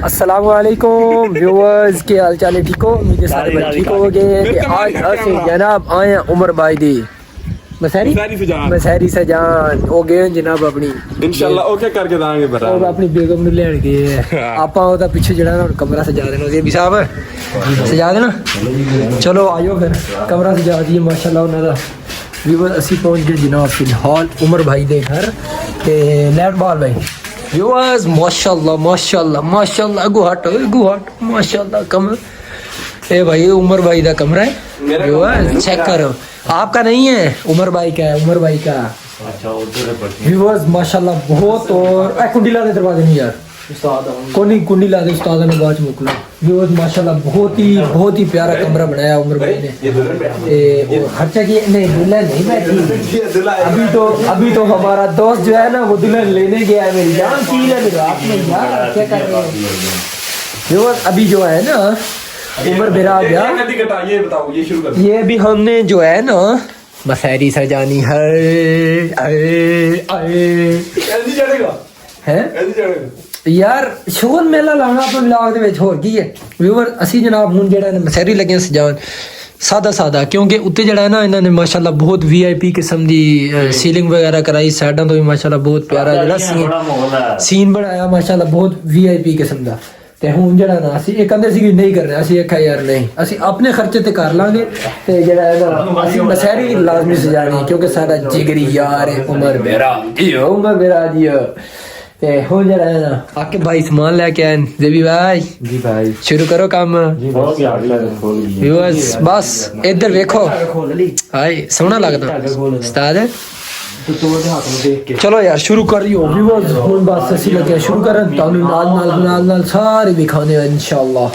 अस्सलाम वालेकुम व्यूअर्स के हाल चाल है ठीक हो उम्मीद है सारे भाई ठीक हो गए आज ਅਸੀਂ जनाब आए हैं उमर भाई दी ਮਸਹਿਰੀ ਸਜਾਨ ਉਹ ਗਏ ਜਨਾਬ ਆਪਣੀ ਇਨਸ਼ਾਅੱਲਾ ਉਹ ਕੀ ਕਰਕੇ ਦਾਂਗੇ ਬਰਾ ਉਹ ਆਪਣੀ ਬੇਗਮ ਨੂੰ ਲੈਣ ਗਏ ਆਪਾਂ ਉਹਦਾ ਪਿੱਛੇ ਜਿਹੜਾ ਨਾ ਕਮਰਾ ਸਜਾ ਦੇਣਾ ਉਹਦੇ ਵੀ ਸਾਹਿਬ ਸਜਾ ਦੇਣਾ ਚਲੋ ਆਇਓ ਫਿਰ ਕਮਰਾ ਸਜਾ ਦਈਏ ਮਾਸ਼ਾਅੱਲਾ ਉਹਨਾਂ ਦਾ व्यूअर ਅਸੀਂ ਪਹੁੰਚ ਗਏ ਜਨਾਬ ਫਿਲਹਾਲ ਉਮਰ ਭਾਈ ਦੇ ਘਰ ਤੇ ਲੈਟ ਬਾਲ ਭਾਈ व्यूअर्स माशाल्लाह माशाल्लाह माशाल्लाह गुहाट माशाल्लाह कमरा ए भाई उमर भाई का कमरा है व्यूअर्स चेक करो आपका नहीं है उमर भाई का है उमर भाई का अच्छा व्यूअर्स माशाल्लाह बहुत और कुंडी ला दे दरवाजे नहीं यार कोनी कुंडी ला दे उस्ताद ने बाद मोकला व्यूअर्स माशाल्लाह बहुत ही प्यारा कमरा बनाया उमर भाई ने ए खर्चा की नहीं दुल्हन नहीं बैठी अभी तो हमारा दोस्त जो है ना वो दुल्हन लेने गया है मेरी जान की है मेरा आप में यार क्या कर रहे हैं व्यूअर्स अभी जो है ना उमर मेरा गया ये बताओ ये शुरू कर ये भी हमने जो है ना मसहरी सजानी है यार शोन मेला लाना अपन लाग दे विच होर की है व्यूअर ਅਸੀਂ ਜਨਾਬ ਹੁਣ ਜਿਹੜਾ ਮਸਹਰੀ ਲੱਗੇ ਸਜਾਉਣ ਸਾਦਾ ਕਿਉਂਕਿ ਉੱਤੇ ਜਿਹੜਾ ਹੈ ਨਾ ਇਹਨਾਂ ਨੇ ਮਾਸ਼ਾਅੱਲਾ ਬਹੁਤ ਵੀਆਈਪੀ ਕਿਸਮ ਦੀ ਸੀਲਿੰਗ ਵਗੈਰਾ ਕਰਾਈ ਸਾਈਡਾਂ ਤੋਂ ਵੀ ਮਾਸ਼ਾਅੱਲਾ ਬਹੁਤ ਪਿਆਰਾ ਜਿਹੜਾ ਸੀਨ ਬਣਾਇਆ ਮਾਸ਼ਾਅੱਲਾ ਬਹੁਤ ਵੀਆਈਪੀ ਕਿਸਮ ਦਾ ਤੇ ਹੁਣ ਜਿਹੜਾ ਨਾ ਅਸੀਂ ਇਹ ਕਹਿੰਦੇ ਸੀ ਕਿ ਨਹੀਂ ਕਰਨਾ ਅਸੀਂ ਆਖਿਆ ਯਾਰ ਨਹੀਂ ਅਸੀਂ ਆਪਣੇ ਖਰਚੇ ਤੇ ਕਰ ਲਾਂਗੇ ਤੇ ਜਿਹੜਾ ਹੈ ਨਾ ਅਸੀਂ ਮਸਹਰੀ ਲਾਜ਼ਮੀ ਸਜਾਣੀ ਕਿਉਂਕਿ ਸਾਡਾ ਜਿਗਰੀ ਯਾਰ ਹੈ ਉਮਰ ਮੇਰਾ ਜੀ ਤੇ ਹੁਣ ਜਿਹੜਾ ਹੈ ਨਾ ਆਕੇ ਭਾਈ ਸਮਾਨ ਲੈ ਕੇ ਆਏ ਜ਼ੇਬੀ ਭਾਈ ਜੀ ਭਾਈ ਸ਼ੁਰੂ ਕਰੋ ਕੰਮ ਜੀ ਬਸ ਬਸ ਇੱਧਰ ਵੇਖੋ ਹਾਏ ਸੋਹਣਾ ਲੱਗਦਾ ਉਸਤਾਦ ਚਲੋ ਯਾਰ ਸ਼ੁਰੂ ਕਰਿਓ ਵੀਵਰਸ ਹੁਣ ਬਸ ਅਸੀਂ ਲੱਗੇ ਸ਼ੁਰੂ ਕਰਨ ਤੁਹਾਨੂੰ ਨਾਲ ਸਾਰੇ ਦਿਖਾਣੇ ਆ ਇਨਸ਼ਾਅੱਲਾ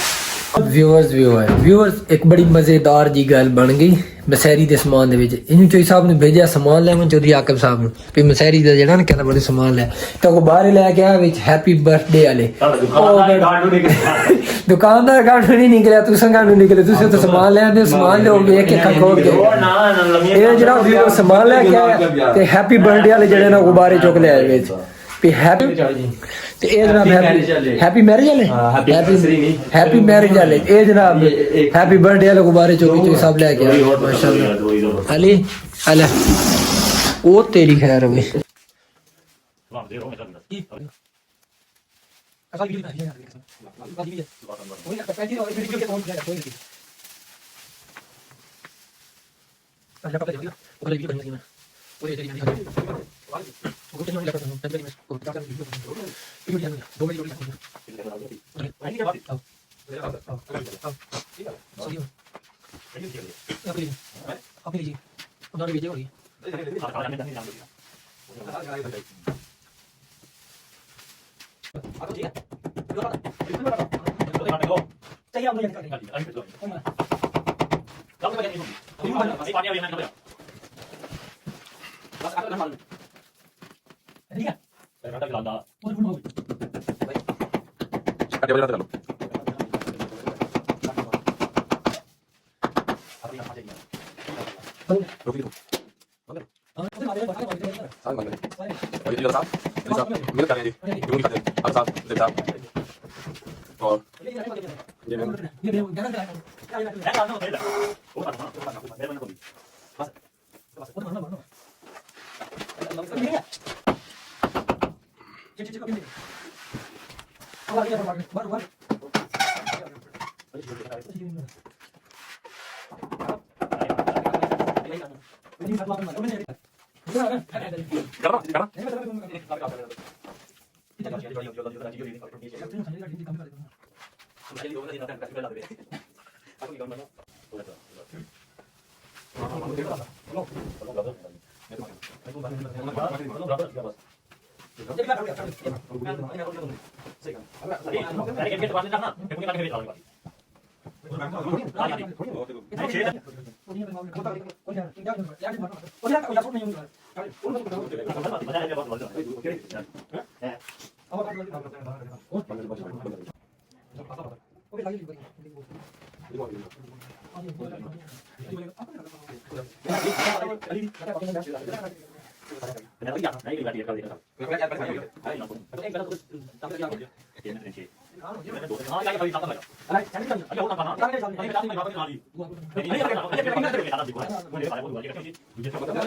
व्यूअर्स एक बड़ी मज़ेदार जी गल बन गई मसहरी के समान दे विच इन्हू चोई साहब ने भेजा समान लेवन चौधरी आकिब साहब ने भी मसहरी दा जेड़ा ना कहंदा बड़े समान ले तो को बाहर ले के आया विच हैप्पी बर्थडे वाले दुकानदार गांडू नहीं निकलिया तुसा गांडू निकले तुसे तो समान ले आंदे समान लो एक एक खोल के ये जेड़ा व्यूअर समान ले के आया ते हैप्पी बर्थडे वाले जेड़े ना गुब्बारे चुक ले आए विच भी हैप्पी ਤੇ ਇਹ ਜਨਾਬ ਹੈਪੀ ਮੈਰਿਜ ਵਾਲੇ ਹੈਪੀ ਮੈਰਿਜ ਵਾਲੇ ਇਹ ਜਨਾਬ ਹੈਪੀ ਬਰਥਡੇ ਵਾਲੇ ਗੁਬਾਰੇ ਚੋਕੀ ਸਭ ਲੈ ਕੇ ਆਏ ਮਾਸ਼ਾਅੱਲਾ ਅਲੀ ਅਲਾ ਉਹ ਤੇਰੀ ਖੈਰ ਹੋਵੇ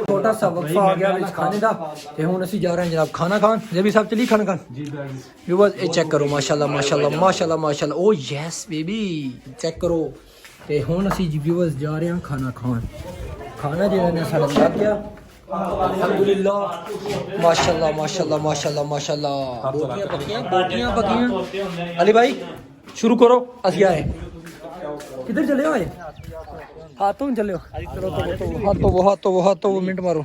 छोटा सा वक्फा आ गया इस खाने का ते हुन ਅਸੀਂ जा रहे हैं जनाब खाना खान जबी साहब चली खाना खान जी व्यूअर्स ये चेक करो माशाल्लाह माशाल्लाह माशाल्लाह माशाल्लाह ओ यस बेबी चेक करो ते हुन ਅਸੀਂ जी व्यूअर्स जा रहे हैं खाना खान खाना ਜਿਹੜਾ ਨੇ ਸਾਡਾ ਲੱਗ ਗਿਆ अल्हम्दुलिल्लाह माशाल्लाह माशाल्लाह माशाल्लाह माशाल्लाह बोटियां पकियां अली भाई शुरू करो असि आए किधर चले हो हाथों चले हो चलो हाथों मिनट मारो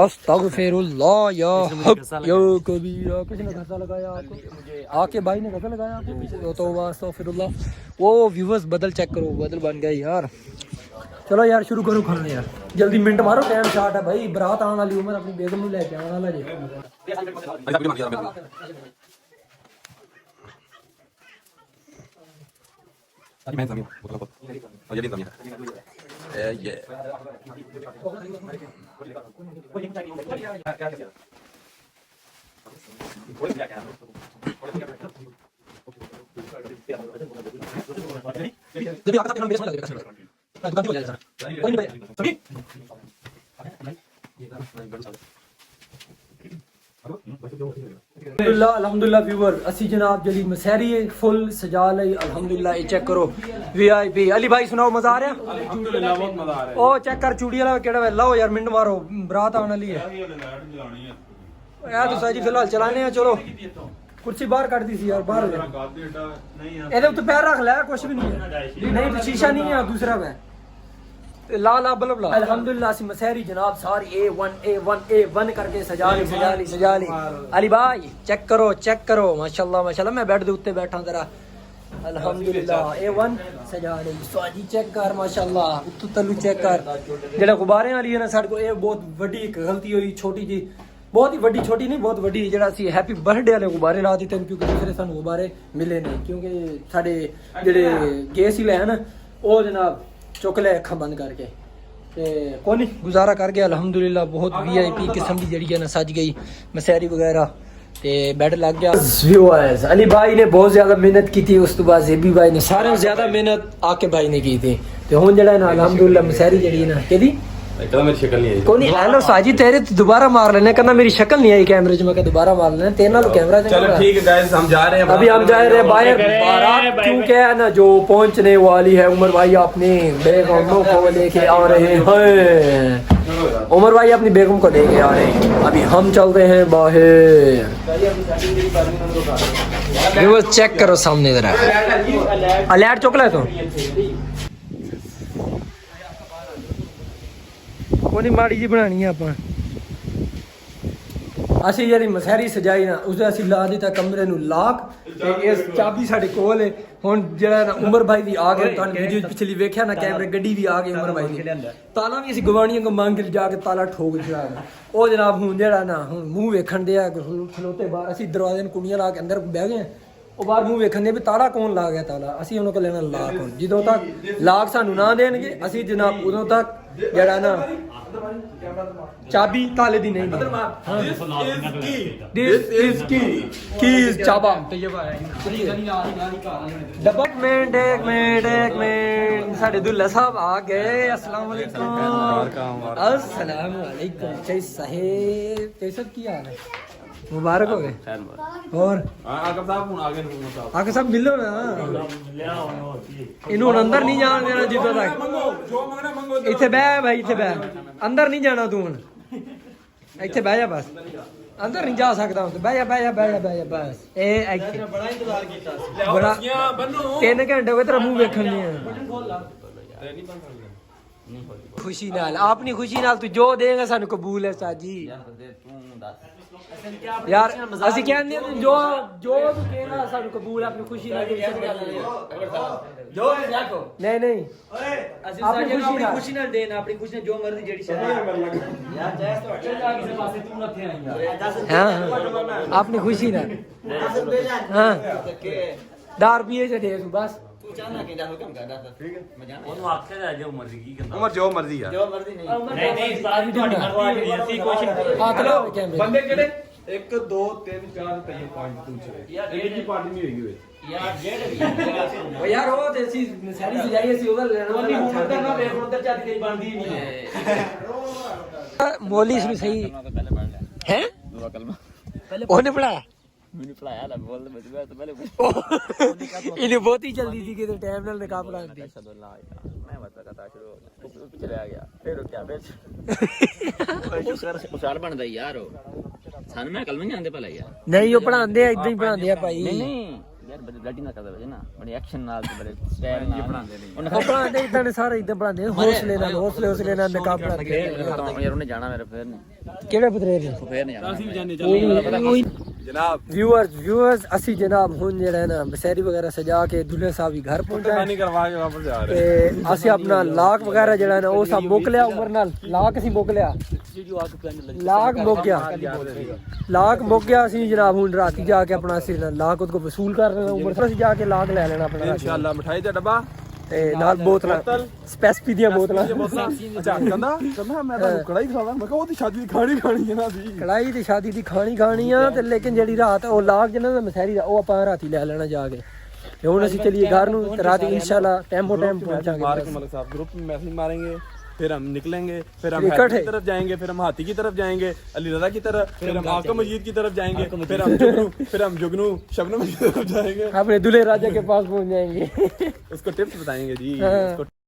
अस्तगफिरुल्लाह या कबीरा किसने घसा लगाया आपको आके भाई ने घसा लगाया आपको तौबा अस्तगफिरुल्लाह वो व्यूअर्स बदल चेक करो बदल बन गए यार चलो यार शुरू करो खाना यार जल्दी मिनट मारो टाइम शॉर्ट है भाई बरात आने वाली उम्र अपनी बेगम ਨੂੰ ਲੈ ਕੇ ਆਉਣ ਵਾਲਾ अल्हम्दुलिल्लाह व्यूअर असि जनाब जली मसहरी फुल सजा लई अल्हम्दुलिल्लाह ये चेक करो वीआईपी अली भाई सुनाओ मजा आ रहा अल्हम्दुलिल्लाह बहुत मजा आ रहा है ओ चेक कर चूड़ी वाला केड़ा लाओ यार मिनट मारो बरात आने वाली है यार तो साजी फिलहाल चलाने हैं चलो कुर्सी बाहर काट दी थी यार बाहर ਇਹਦੇ ਉੱਤੇ ਪੈਰ ਰੱਖ ਲੈ ਕੁਝ ਵੀ ਨਹੀਂ ਹੈ ਨਹੀਂ शीशा नहीं है दूसरा है ला ला बल्ब ला अल्हम्दुलिल्लाह सी मसहरी जनाब सारी A1 करके सजा ली अली भाई चेक करो माशाल्लाह माशाल्लाह मैं बेड दे उत्ते बैठा जरा अल्हम्दुलिल्लाह A1 सजा ली स्वाजी चेक कर माशाल्लाह उत्तू तलू चेक कर जेड़ा गुब्बारे वाली है ना साडे को ये बहुत बड़ी एक गलती हुई छोटी जी बहुत ही बड़ी छोटी नहीं बहुत बड़ी जेड़ा सी हैप्पी बर्थडे वाले गुब्बारे ला दिते क्योंकि दूसरे सानू गुब्बारे मिले नहीं क्योंकि साडे जेड़े केस ही ले ना ओ जनाब चुक ले अखा बंद करके ते कोई नहीं गुजारा कर गया अल्हम्दुलिल्लाह बहुत वीआईपी किस्म की जड़ी है ना सज गई मसहरी वगैरह ते बेड लग गया व्यूअर्स अली भाई ने बहुत ज्यादा मेहनत की थी उस तो बाद जेबी भाई ने सारे ज्यादा मेहनत आके भाई ने की थी ते हुन जेड़ा ना अल्हम्दुलिल्लाह मसहरी जड़ी है ना केदी एकदम मेरी शक्ल नहीं आई कोई नहीं हेलो साजी तेरे तो दोबारा मार लेने कहना मेरी शक्ल नहीं आई कैमरे में मैं दोबारा मार लेने तेरे नाल कैमरा चलो ठीक है गाइस हम जा रहे हैं अभी हम जा रहे हैं बाहर बारात क्योंकि है ना जो पहुंचने वाली है उमर भाई अपनी बेगमों को लेके आ रहे हैं उमर भाई अपनी बेगम को लेके आ रहे हैं अभी हम चल रहे हैं बाहर वो चेक करो सामने जरा अलर्ट चोकला तो कोनी माड़ी जी बनानी है ਆਪਾਂ ਅਸੀਂ ਜਿਹੜੀ ਮਸਹਰੀ ਸਜਾਈ ਨਾ ਉਸੇ ਅਸੀਂ ਲਾ ਦਿੱਤਾ ਕਮਰੇ ਨੂੰ ਲਾਕ ਤੇ ਇਸ ਚਾਬੀ ਸਾਡੇ ਕੋਲ ਹੈ ਹੁਣ ਜਿਹੜਾ ਨਾ ਉਮਰ ਭਾਈ ਦੀ ਆ ਗਿਆ ਤੁਹਾਨੂੰ ਵੀਡੀਓ ਪਿਛਲੀ ਵੇਖਿਆ ਨਾ ਕੈਮਰੇ ਗੱਡੀ ਵੀ ਆ ਗਈ ਉਮਰ ਭਾਈ ਦੀ ਤਾਲਾ ਵੀ ਅਸੀਂ ਗਵਾਣੀਆਂ ਕੋ ਮੰਗ ਕੇ ਜਾ ਕੇ ਤਾਲਾ ਠੋਕ ਦਿੱਤਾ ਉਹ ਜਨਾਬ ਹੁਣ ਜਿਹੜਾ ਨਾ ਹੁਣ ਮੂੰਹ ਵੇਖਣ ਦੇ ਆ ਖਲੋਤੇ ਬਾਹਰ ਅਸੀਂ ਦਰਵਾਜ਼ੇ ਨੂੰ ਕੁੰਡੀਆਂ ਲਾ ਕੇ ਅੰਦਰ ਬਹਿ ਗਏ ਉਹ ਬਾਹਰ ਮੂੰਹ ਵੇਖਣ ਦੇ ਵੀ ਤਾਲਾ ਕੌਣ ਲਾ ਗਿਆ ਤਾਲਾ ਅਸੀਂ ਉਹਨਾਂ ਕੋਲ ਲੈਣਾ ਲਾਕ ਹੁਣ ਜਦੋਂ ਤੱਕ ਲਾਕ ਸਾਨੂੰ ਨਾ ਦੇਣਗੇ ਅਸੀਂ ਜਨਾਬ ਉਦੋਂ ਤੱਕ ਜਿਹੜਾ ਨਾ चाबी ताले दी नहीं दिस इज की कीज चाबा एक मिनट साडे दुल्ला साहब आ गए अस्सलाम वालेकुम जय साहेब कैसे की हाल है मुबारक हो गए और आगे साहब आगे सब मिलो ना इन्हों अंदर नहीं जान देना जिद्दों तक इत्थे बह भाई इत्थे बह अंदर नहीं जाना तू हुण इत्थे बह जा बस अंदर नहीं जा सकता हूं बह जा बस ए इत्थे बड़ा इंतजार कीता बड़ा 3 घंटे हो गए तेरा मुंह वेखण नहीं है खुशी नाल अपनी खुशी नाल तू जो देगा सानू कबूल है साजी यार ਅਸੀਂ ਕਹਿੰਦੇ ਜੋ ਤੂੰ ਕਹੇਗਾ ਸਾਨੂੰ ਕਬੂਲ ਆਪਣੀ ਖੁਸ਼ੀ ਨਾਲ ਜੋ ਦੇਖੋ ਨਹੀਂ ਓਏ ਅਸੀਂ ਆਪਣੀ ਖੁਸ਼ੀ ਨਾਲ ਦੇਣਾ ਆਪਣੀ ਖੁਸ਼ੀ ਨਾਲ ਜੋ ਮਰਜ਼ੀ ਜਿਹੜੀ ਸ਼ਰਤ ਯਾਰ ਜੈਸ ਤੋਂ ਅੱਛਾ ਜਾ ਕਿਸੇ ਪਾਸੇ ਤੂੰ ਨੱਥੇ ਆਏਗਾ ਹਾਂ ਆਪਣੀ ਖੁਸ਼ੀ ਨਾਲ ਹਾਂ 10 ਰੁਪਏ ਚ ਦੇ ਤੂੰ ਬਸ ਤੂੰ ਚਾਹਨਾ ਕਿ ਜਾ ਹੁਕਮ ਕਰਦਾ ਠੀਕ ਹੈ ਮੈਂ ਜਾਣਾ ਉਹਨੂੰ ਆਖੇ ਦਾ ਜੋ ਮਰਜ਼ੀ ਕੀ ਕਰਦਾ उमर जो मर्जी है ਨਹੀਂ ਸਾਰੀ ਤੁਹਾਡੀ ਮਰਜ਼ੀ ਹੈ ਅਸੀਂ ਕੋਸ਼ਿਸ਼ ਹਾਂ ਚਲੋ ਬੰਦੇ ਕਿਹੜੇ 1 2 3 4 ਤੇ 5 ਦੂਸਰੇ ਇਹ ਜੀ ਪਾਰਟੀ ਨਹੀਂ ਹੋਈ ਯਾਰ ਜਿਹੜੇ ਉਹ ਯਾਰ ਉਹ ਤੇ ਅਸੀਂ ਸਾਰੀ ਸਜਾਈ ਅਸੀਂ ਉਹਦਾ ਲੈਣਾ ਨਹੀਂ ਹੁਣ ਉਧਰ ਨਾ ਵੇਖ ਉਧਰ ਚੱਜ ਤੇਰੀ ਬਣਦੀ ਨਹੀਂ ਹੈ ਮੋਲੀ ਇਸ ਨੂੰ ਸਹੀ ਪਹਿਲੇ ਪੜ ਲਿਆ ਹੈ ਦੁਆ ਕਲਮਾ ਉਹਨੇ ਪੜਾਇਆ ਮੈਨੂੰ ਪੜਾਇਆ ਲੈ ਬੋਲ ਮੈਂ ਤਾਂ ਪਹਿਲੇ ਇਹਨੇ ਬਹੁਤ ਹੀ ਜਲਦੀ ਸੀ ਕਿਤੇ ਟਾਈਮ ਨਾਲ ਨਿਕਾਹ ਪੜਾਉਂਦੀ ਅਸ਼ਹਦੁ ਅੱਲਾ ਮੈਂ ਬਤਾ ਕਹਤਾ ਸ਼ੁਰੂ ਹੋ ਗਿਆ ਪਿੱਛੇ ਚਲਾ ਗਿਆ ਫਿਰ ਉਹ ਕਿਆ ਫਿਰ ਸ਼ੁਕਰ ਉਸਾਰ ਬਣਦਾ ਯਾਰ ਉਹ ਸਾਨੂੰ ਮੈਂ ਕਲਮੇ ਨਹੀਂ ਆਂਦੇ ਭਲਾ ਯਾਰ ਨਹੀਂ ਉਹ ਪੜਾਉਂਦੇ ਆ ਇਦਾਂ ਹੀ ਪੜਾਉਂਦੇ ਆ ਭਾਈ ਨਹੀਂ ਯਾਰ ਬੜੇ ਬਲੱਡੀ ਨਾ ਕਰਦਾ ਵਜੇ ਨਾ ਬੜੇ ਐਕਸ਼ਨ ਨਾਲ ਤੇ ਬੜੇ ਸਟਾਈਲ ਨਾਲ ਬਣਾਉਂਦੇ ਨੇ ਉਹ ਪੜਾਉਂਦੇ ਇਦਾਂ ਨੇ ਸਾਰੇ ਇਦਾਂ ਪੜਾਉਂਦੇ ਹੌਸਲੇ ਨਾਲ ਨਿਕਾਹ ਪੜਾਉਂਦੇ ਯਾਰ ਉਹਨੇ ਜਾਣਾ ਮੇਰੇ ਫੇਰ ਨਹੀਂ ਕਿਹੜੇ ਬਤਰੇ ਨੇ ਫੇਰ ਨਹੀਂ ਜਾਣਾ ਅਸੀਂ ਵੀ ਜਾਣੇ ਜਨਾਬ ਵਿਊਅਰਸ ਅਸੀਂ ਜਨਾਬ ਹੁਣ ਜਿਹੜਾ ਨਾ ਬਸੈਰੀ ਵਗੈਰਾ ਸਜਾ ਕੇ ਦੁल्हे ਸਾਹਿਬ ਵੀ ਘਰ ਪਹੁੰਚਾ ਨਹੀਂ ਕਰਵਾ ਕੇ ਵਾਪਸ ਜਾ ਰਹੇ ਤੇ ਅਸੀਂ ਆਪਣਾ ਲਾਕ ਵਗੈਰਾ ਜਿਹੜਾ ਨਾ ਉਹ ਸਭ ਮੁੱਕ ਲਿਆ ਉਮਰ ਨਾਲ ਲਾਕ ਅਸੀਂ ਮੁੱਕ ਲਿਆ ਲਾਕ ਮੁੱਕ ਗਿਆ ਅਸੀਂ ਜਨਾਬ ਹੁਣ ਰਾਤੀ ਜਾ ਕੇ ਆਪਣਾ ਅਸੀਂ ਲਾਕ ਉਹਦੇ ਕੋ ਵਸੂਲ ਕਰ ਲੈਣਾ ਉਮਰ ਅਸੀਂ ਜਾ ਕੇ ਲਾਕ ਲੈ ਲੈਣਾ ਆਪਣਾ ਇਨਸ਼ਾਅੱਲਾ ਮਠਾਈ ਦਾ ਡੱਬਾ ਤੇ ਨਾਲ ਬੋਤਲਾਂ ਸਪੈਸਪੀ ਦੀਆਂ ਬੋਤਲਾਂ ਅੱਛਾ ਕਹਿੰਦਾ ਮੈਂ ਤਾਂ ਕੜਾਈ ਖਾਣਾ ਮੈਂ ਕਿਹਾ ਉਹਦੀ ਸ਼ਾਦੀ ਦੀ ਖਾਣੀ ਹੈ ਨਾ ਸੀ ਕੜਾਈ ਦੀ ਸ਼ਾਦੀ ਦੀ ਖਾਣੀ ਆ ਤੇ ਲੇਕਿਨ ਜਿਹੜੀ ਰਾਤ ਉਹ ਲਾਕ ਜਿਹਨਾਂ ਦਾ ਮਸੈਰੀ ਦਾ ਉਹ ਆਪਾਂ ਰਾਤੀ ਲੈ ਲੈਣਾ ਜਾ ਕੇ ਤੇ ਹੁਣ ਅਸੀਂ ਚਲੀਏ ਘਰ ਨੂੰ ਤੇ ਰਾਤੀ इंशाल्लाह टाइम पहुंचाएंगे मार के मलिक साहब ग्रुप में मैसेज मारेंगे फिर हम निकलेंगे फिर हम हैदर की तरफ जाएंगे फिर हम हाथी की तरफ जाएंगे अली रजा की तरफ फिर हम आका मस्जिद की तरफ जाएंगे फिर हम जुगनू शबनम की तरफ जाएंगे अपने दूल्हे राजा के पास पहुंच जाएंगे उसको टिप्स बताएंगे जी हाँ। उसको